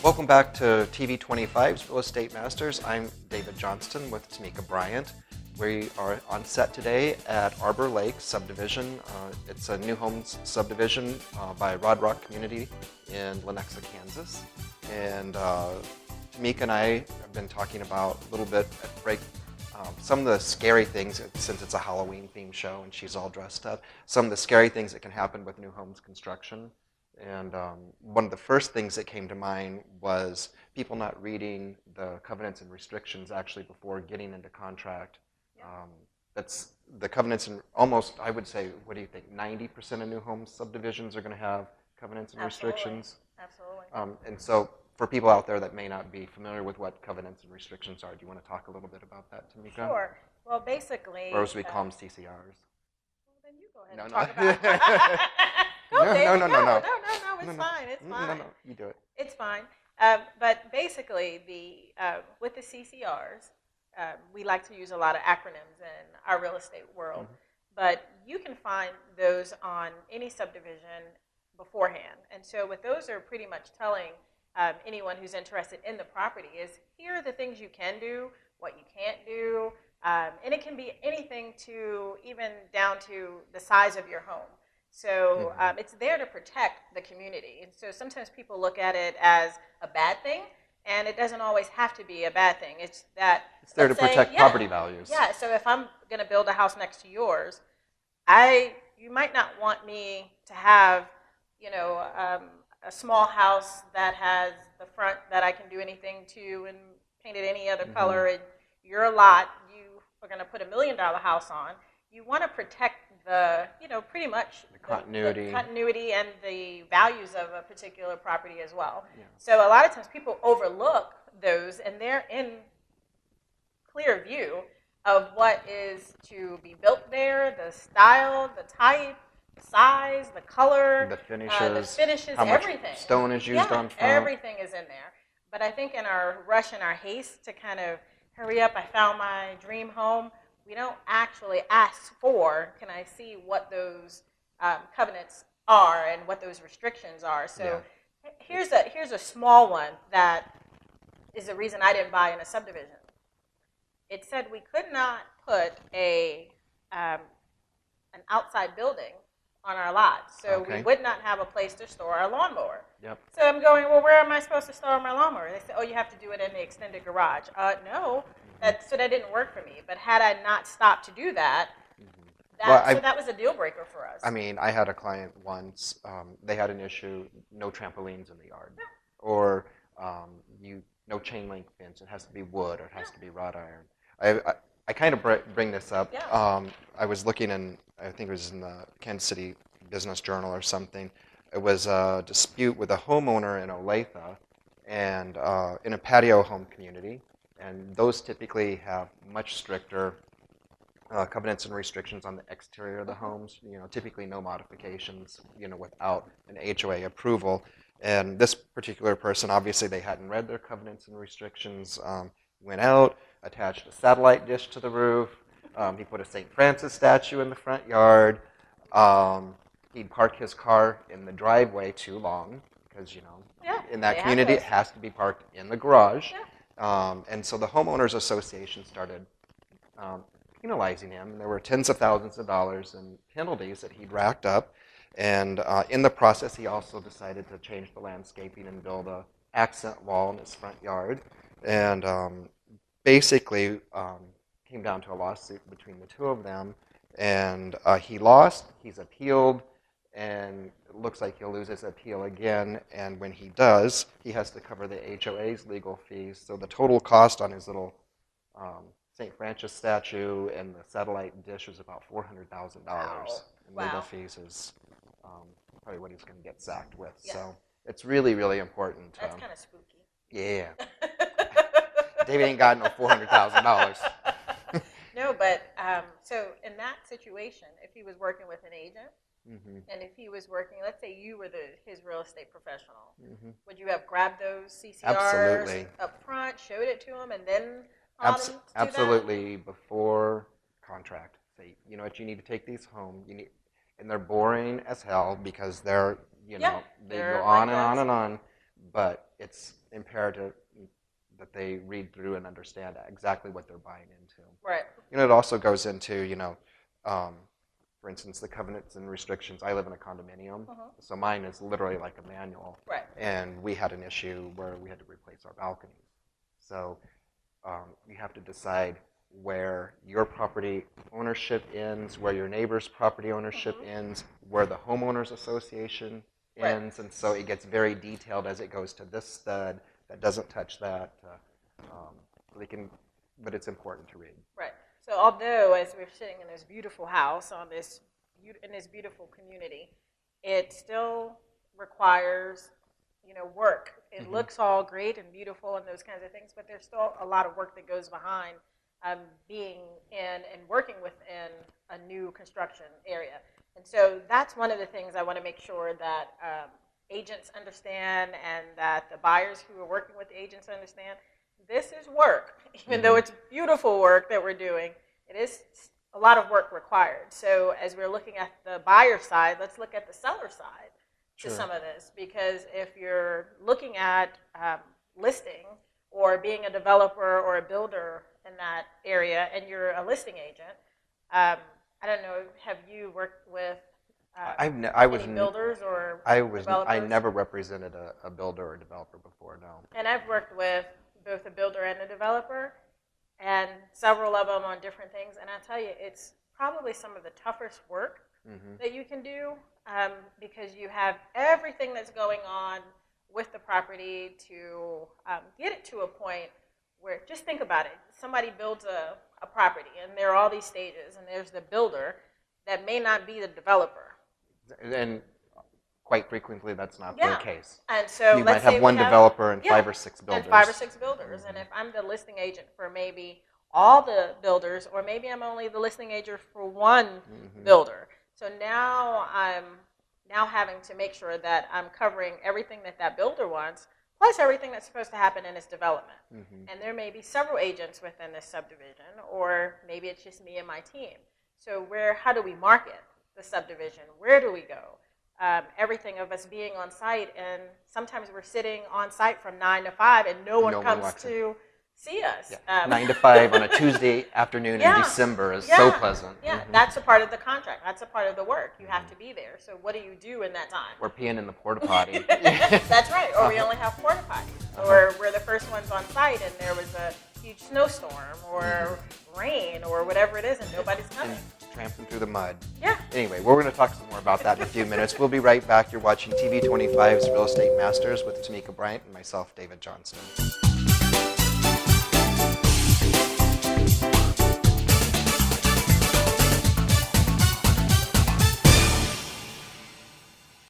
Welcome back to TV25's Real Estate Masters. I'm David Johnston with Tamika Bryant. We are on set today at Arbor Lake subdivision. It's a new homes subdivision by Rod Rock Community in Lenexa, Kansas. And Tamika and I have been talking about a little bit at break some of the scary things, since it's a Halloween themed show and she's all dressed up, some of the scary things that can happen with new homes construction. And one of the first things that came to mind was people not reading the covenants and restrictions actually before getting into contract. That's the covenants and almost, I would say, what do you think, 90% of new home subdivisions are going to have covenants and restrictions? Absolutely. And so for people out there that may not be familiar with what covenants and restrictions are, do you want to talk a little bit about that, Tamika? Sure. Well, basically... Or as we call them, CCRs. Well, then you go ahead and talk about it. No, it's fine. It's fine. No, you do it. It's fine. But basically, with the CCRs, we like to use a lot of acronyms in our real estate world. But you can find those on any subdivision beforehand. And so what those are pretty much telling anyone who's interested in the property is, here are the things you can do, what you can't do. And it can be anything to even down to the size of your home. So it's there to protect the community. And so sometimes people look at it as a bad thing, and it doesn't always have to be a bad thing. It's that it's there to protect property values. Yeah, so if I'm going to build a house next to yours, you might not want me to have, a small house that has the front that I can do anything to and paint it any other color. And your lot, you are going to put $1 million house on. You want to protect the, pretty much the continuity and the values of a particular property as well. Yeah. So a lot of times people overlook those, and they're in clear view of what is to be built there, the style, the type, the size, the color, the finishes, how much everything. Stone is used on front. Everything is in there. But I think in our rush and our haste to kind of hurry up, I found my dream home, we don't actually ask for, can I see what those covenants are and what those restrictions are. So here's a small one that is the reason I didn't buy in a subdivision. It said we could not put an outside building on our lot. So we would not have a place to store our lawnmower. Yep. So I'm going, well, where am I supposed to store my lawnmower? They said, oh, you have to do it in the extended garage. No. So that didn't work for me. But had I not stopped to do that, that was a deal breaker for us. I mean, I had a client once, they had an issue, no trampolines in the yard. Or no chain link fence, it has to be wood or it has to be wrought iron. I kind of bring this up. I was looking in, I think it was in the Kansas City Business Journal or something. It was a dispute with a homeowner in Olathe and in a patio home community. And those typically have much stricter covenants and restrictions on the exterior of the homes. Typically no modifications, without an HOA approval. And this particular person, obviously they hadn't read their covenants and restrictions, went out, attached a satellite dish to the roof. He put a St. Francis statue in the front yard. He'd park his car in the driveway too long because, in that community it has to be parked in the garage. And so the homeowners association started penalizing him. And there were tens of thousands of dollars in penalties that he'd racked up. And in the process, he also decided to change the landscaping and build an accent wall in his front yard. And basically came down to a lawsuit between the two of them. And he lost. He's appealed. And it looks like he'll lose his appeal again. And when he does, he has to cover the HOA's legal fees. So the total cost on his little St. Francis statue and the satellite dish was about $400,000. And legal fees is probably what he's going to get sacked with. Yeah. So it's really, really important. That's kind of spooky. Yeah. David ain't got no $400,000. No, but so in that situation, if he was working with an agent, and if he was working, let's say you were his real estate professional, would you have grabbed those CCRs up front, showed it to him, and then absolutely before contract? Say, you know what, you need to take these home. And they're boring as hell because they go on and on and on. But it's imperative that they read through and understand exactly what they're buying into. Right. It also goes into, for instance, the covenants and restrictions. I live in a condominium, so mine is literally like a manual. Right. And we had an issue where we had to replace our balconies. So you have to decide where your property ownership ends, where your neighbor's property ownership ends, where the homeowners association ends, and so it gets very detailed as it goes to this stud that doesn't touch that. But it's important to read. Right. So although as we're sitting in this beautiful house in this beautiful community, it still requires work. It looks all great and beautiful and those kinds of things, but there's still a lot of work that goes behind being in and working within a new construction area. And so that's one of the things I want to make sure that agents understand, and that the buyers who are working with the agents understand. This is work. Even though it's beautiful work that we're doing, it is a lot of work required. So as we're looking at the buyer side, let's look at the seller side to some of this. Because if you're looking at listing or being a developer or a builder in that area and you're a listing agent, I don't know, have you worked with any builders or developers? I never represented a builder or developer before, no. And I've worked with both a builder and a developer, and several of them on different things. And I tell you, it's probably some of the toughest work that you can do, because you have everything that's going on with the property to get it to a point where, just think about it, somebody builds a property, and there are all these stages, and there's the builder that may not be the developer. And quite frequently, that's not the case. And so you might have one developer and 5 or 6 builders. And 5 or 6 builders. And if I'm the listing agent for maybe all the builders, or maybe I'm only the listing agent for one builder. So now I'm having to make sure that I'm covering everything that builder wants, plus everything that's supposed to happen in its development. And there may be several agents within this subdivision, or maybe it's just me and my team. So how do we market the subdivision? Where do we go? Everything of us being on site, and sometimes we're sitting on site from 9 to 5 and no one comes to see us. 9 to 5 on a Tuesday afternoon in December is so pleasant. That's a part of the contract. That's a part of the work. You have to be there. So what do you do in that time? We're peeing in the porta potty. That's right. Or we only have porta potties. Or we're the first ones on site and there was a huge snowstorm or rain or whatever it is and nobody's coming. And tramping through the mud. Yeah. Anyway, we're going to talk some more about that in a few minutes. We'll be right back. You're watching TV 25's Real Estate Masters with Tamika Bryant and myself, David Johnston.